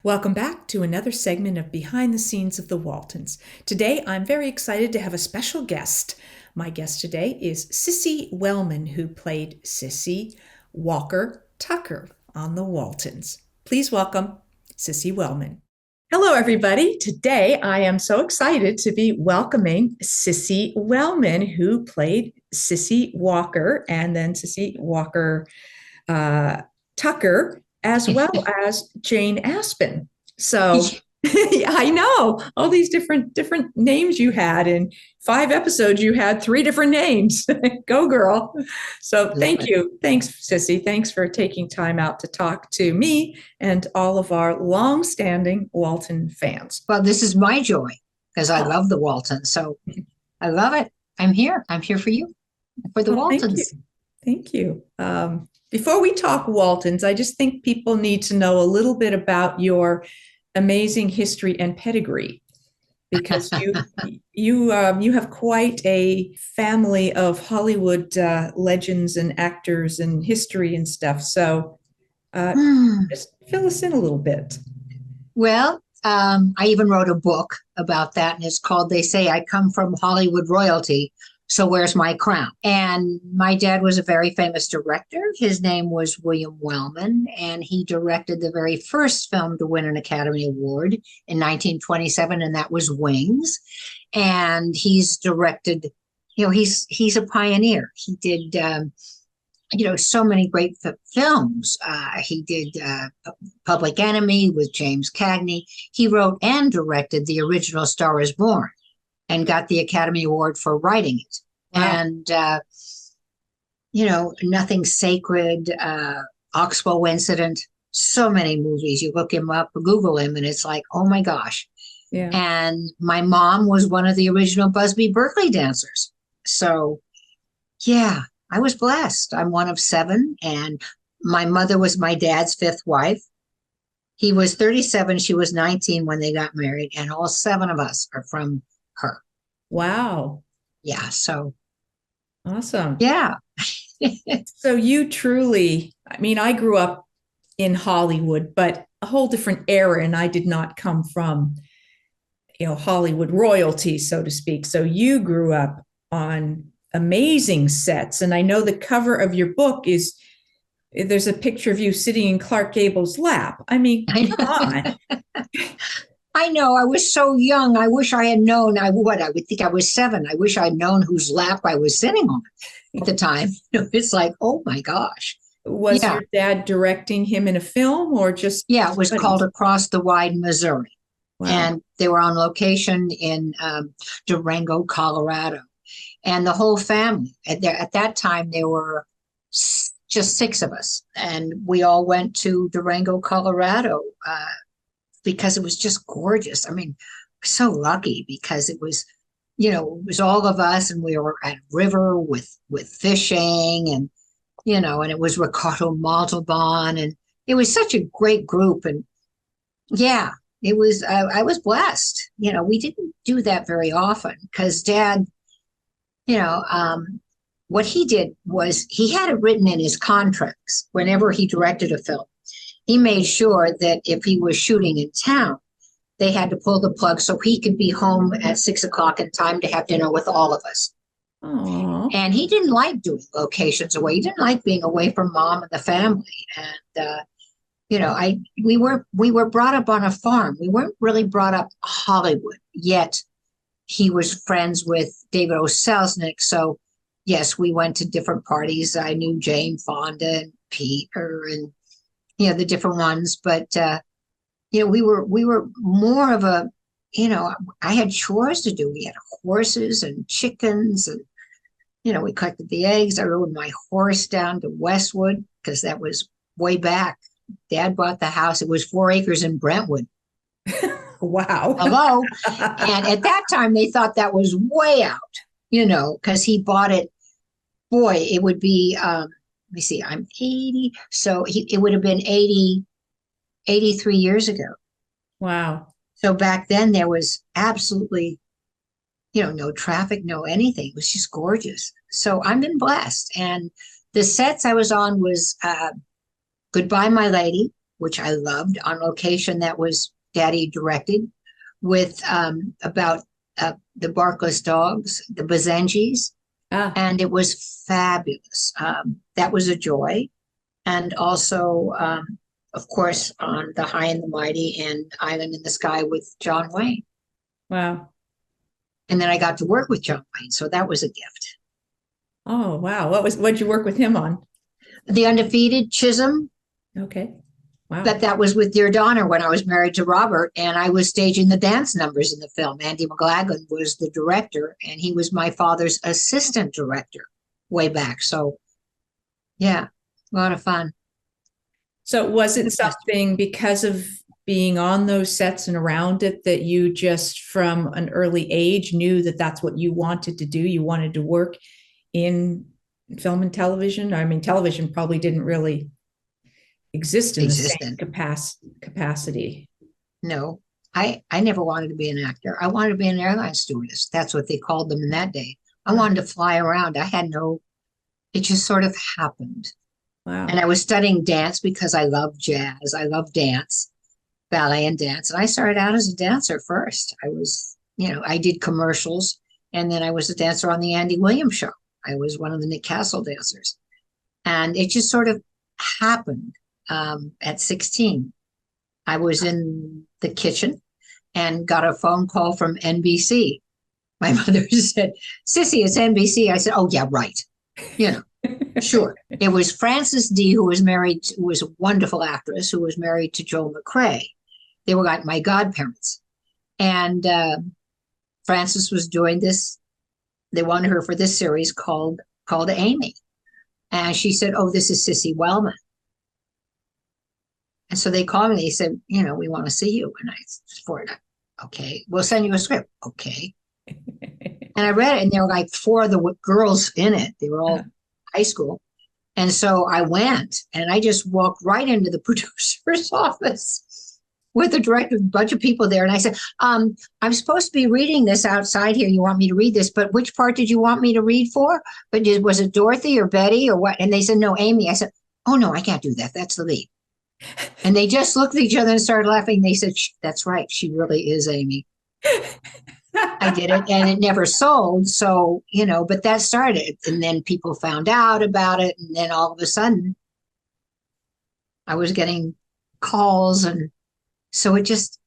Welcome back to another segment of Behind the Scenes of the Waltons. Today, I'm very excited to have a special guest. My guest today is Cissy Wellman, who played Sissy Walker Tucker on the Waltons. Please welcome Cissy Wellman. Hello, everybody. Today, I am so excited to be welcoming Cissy Wellman, who played Sissy Walker and then Sissy Walker Tucker, as well as Jane Aspen. So yeah, I know all these different names you had. In 5 episodes, you had 3 different names. Go, girl. So thank you. Thanks, Sissy. Thanks for taking time out to talk to me and all of our long-standing Walton fans. Well, this is my joy because I love the Waltons. So I love it. I'm here. I'm here for you, for the Waltons. Thank you. Before we talk Waltons, I just think people need to know a little bit about your amazing history and pedigree, because you have quite a family of Hollywood legends and actors and history and stuff. So just fill us in a little bit. Well, I even wrote a book about that, and it's called "They Say I Come from Hollywood Royalty, So Where's My Crown?" And my dad was a very famous director. His name was William Wellman, and he directed the very first film to win an Academy Award in 1927, and that was Wings. And he's directed, he's a pioneer. He did, so many great films. He did Public Enemy with James Cagney. He wrote and directed the original Star is Born, and got the Academy Award for writing it. Wow. And, Nothing Sacred, Oxbow Incident, so many movies. You look him up, Google him, and it's like, oh my gosh. Yeah. And my mom was one of the original Busby Berkeley dancers. So, yeah, I was blessed. I'm one of 7, and my mother was my dad's 5th wife. He was 37, she was 19 when they got married, and all 7 of us are from her. Wow. Yeah. So awesome. Yeah. So you truly, I grew up in Hollywood, but a whole different era, and I did not come from, Hollywood royalty, so to speak. So you grew up on amazing sets. And I know the cover of your book there's a picture of you sitting in Clark Gable's lap. Come on. I know. I was so young. I wish I had known. I would think I was 7. I wish I'd known whose lap I was sitting on at the time. It's like, oh my gosh. Was your dad directing him in a film or just? Yeah, it was called Across the Wide Missouri. Wow. And they were on location in Durango, Colorado. And the whole family, at that time, there were just 6 of us. And we all went to Durango, Colorado, because it was just gorgeous. We're so lucky because it was, it was all of us, and we were at a river with fishing, and, and it was Ricardo Montalban, and it was such a great group. And yeah, it was, I was blessed. We didn't do that very often because Dad, what he did was he had it written in his contracts whenever he directed a film. He made sure that if he was shooting in town, they had to pull the plug so he could be home at 6 o'clock in time to have dinner with all of us. Aww. And he didn't like doing locations away. He didn't like being away from Mom and the family. And, we were brought up on a farm. We weren't really brought up Hollywood, yet he was friends with David O. Selznick. So, yes, we went to different parties. I knew Jane Fonda and Peter and the different ones, but, we were more of a, I had chores to do. We had horses and chickens and, we collected the eggs. I rode my horse down to Westwood because that was way back. Dad bought the house. It was 4 acres in Brentwood. Wow. Hello. And at that time, they thought that was way out, because he bought it. Boy, it would be, let me see, I'm 80. So it would have been 83 years ago. Wow. So back then there was absolutely, no traffic, no anything. It was just gorgeous. So I've been blessed. And the sets I was on was Goodbye, My Lady, which I loved, on location that was Daddy directed, with about the barkless dogs, the Bazengis, and it was fabulous. That was a joy. And also, of course, on The High and the Mighty and Island in the Sky with John Wayne. Wow. And then I got to work with John Wayne, so that was a gift. Oh, wow. What'd you work with him on? The Undefeated, Chisholm. Okay. Wow. But that was with Dear Donner when I was married to Robert, and I was staging the dance numbers in the film. Andy McLagan was the director, and he was my father's assistant director way back. So, yeah, a lot of fun. So was it something because of being on those sets and around it that you just from an early age knew that that's what you wanted to do? You wanted to work in film and television? I mean, television probably didn't really exist in the same capacity. No, I never wanted to be an actor. I wanted to be an airline stewardess. That's what they called them in that day. I wanted to fly around. It just sort of happened. Wow. And I was studying dance because I love jazz. I love dance, ballet and dance. And I started out as a dancer first. I was, I did commercials, and then I was a dancer on the Andy Williams show. I was one of the Nick Castle dancers. And it just sort of happened. At 16, I was in the kitchen and got a phone call from NBC. My mother said, "Sissy, it's NBC." I said, "Oh, yeah, right. Sure." It was Frances D., who was a wonderful actress, who was married to Joel McCrea. They were like my godparents. And Frances was doing this. They wanted her for this series called Amy. And she said, "Oh, this is Cissy Wellman." And so they called me, they said, "We want to see you." And I said, "Okay, we'll send you a script." Okay. And I read it, and there were like 4 of the girls in it. They were all high school. And so I went, and I just walked right into the producer's office with the director, a bunch of people there. And I said, "I'm supposed to be reading this outside here. You want me to read this, but which part did you want me to read for? But was it Dorothy or Betty or what?" And they said, "No, Amy." I said, "Oh, no, I can't do that. That's the lead." And they just looked at each other and started laughing. They said, "That's right. She really is Amy." I did it, and it never sold. So, but that started. And then people found out about it. And then all of a sudden, I was getting calls. And so it just,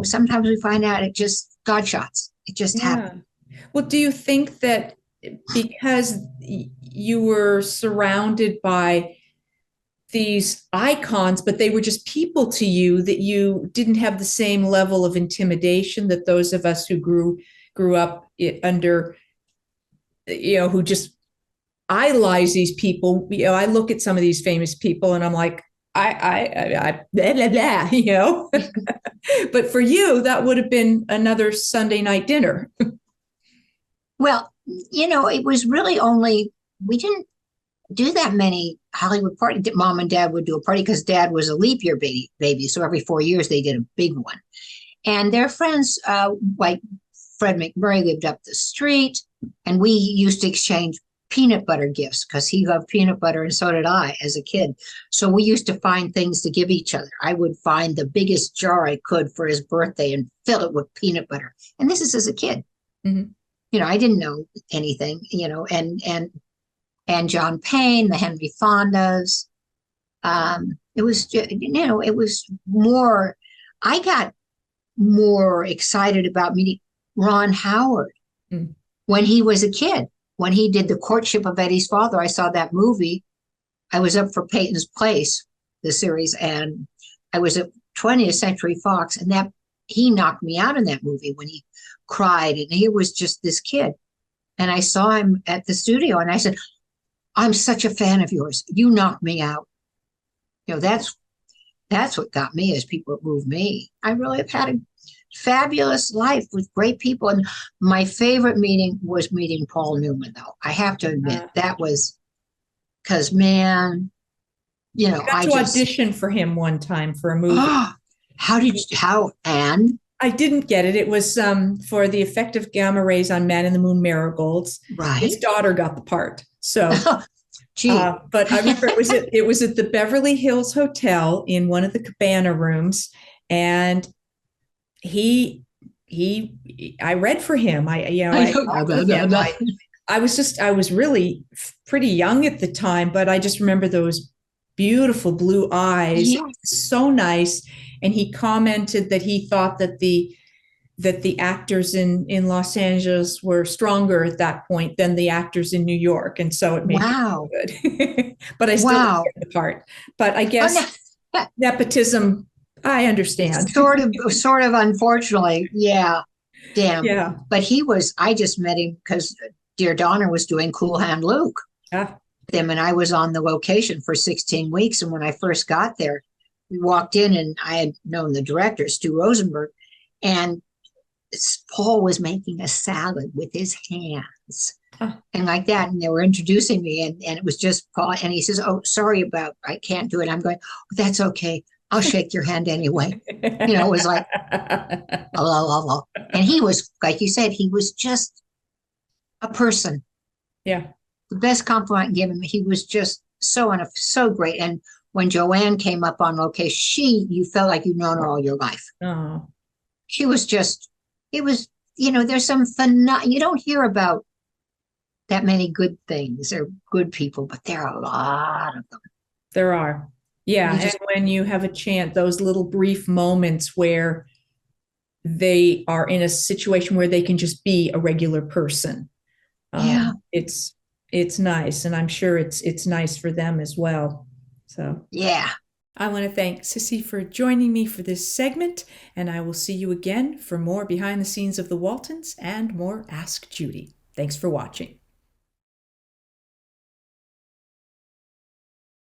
sometimes we find out it just God shots. It just happened. Well, do you think that because you were surrounded by these icons, but they were just people to you, that you didn't have the same level of intimidation that those of us who grew up under, who just idolize these people? I look at some of these famous people and I'm like, I blah, blah, blah, But for you, that would have been another Sunday night dinner. Well, it was really we didn't do that many Hollywood parties. Mom and Dad would do a party because Dad was a leap year baby. So every 4 years they did a big one. And their friends, like Fred McMurray, lived up the street, and we used to exchange peanut butter gifts because he loved peanut butter and so did I as a kid. So we used to find things to give each other. I would find the biggest jar I could for his birthday and fill it with peanut butter. And this is as a kid. Mm-hmm. I didn't know anything, and John Payne, the Henry Fondas. It was, it was more, I got more excited about meeting Ron Howard when he was a kid. When he did The Courtship of Eddie's Father, I saw that movie. I was up for Peyton's Place, the series, and I was at 20th Century Fox, and he knocked me out in that movie when he cried, and he was just this kid. And I saw him at the studio, and I said, "I'm such a fan of yours. You knocked me out." That's what got me, is people that moved me. I really have had a fabulous life with great people. And my favorite meeting was meeting Paul Newman, though. I have to admit, that was because, man, I got to audition for him one time for a movie. And? I didn't get it. It was for the effective gamma rays on Man in the Moon Marigolds. Right. His daughter got the part. So Gee. But I remember it was at the Beverly Hills Hotel in one of the cabana rooms, and he I read for him. I I don't know talked with him. that. I was really pretty young at the time, but I just remember those beautiful blue eyes, Yes. so nice. And he commented that he thought that the actors in Los Angeles were stronger at that point than the actors in New York, and so it made me feel Wow. good. But I still didn't Wow. get the part. But I Oh, guess no. nepotism, I understand. Sort of, unfortunately. Yeah. Damn. Yeah. But I just met him because Dear Donner was doing Cool Hand Luke Yeah. with him, and I was on the location for 16 weeks. And when I first got there, we walked in, and I had known the director, Stu Rosenberg, and Paul was making a salad with his hands. Oh. And like that, and they were introducing me, and it was just Paul, and he says, "Oh, sorry about I can't do it." I'm going, "Oh, that's okay. I'll shake your hand anyway." It was like, oh. And he was, like you said, he was just a person. Yeah. The best compliment I can give him. He was just so great. And when Joanne came up on location, you felt like you'd known her all your life. Oh. She was just, it was, there's some you don't hear about that many good things or good people, but there are a lot of them. There are. Yeah. And when you have a chance, those little brief moments where they are in a situation where they can just be a regular person. Yeah. It's nice. And I'm sure it's nice for them as well. So yeah. I want to thank Sissy for joining me for this segment, and I will see you again for more behind the scenes of the Waltons and more Ask Judy. Thanks for watching.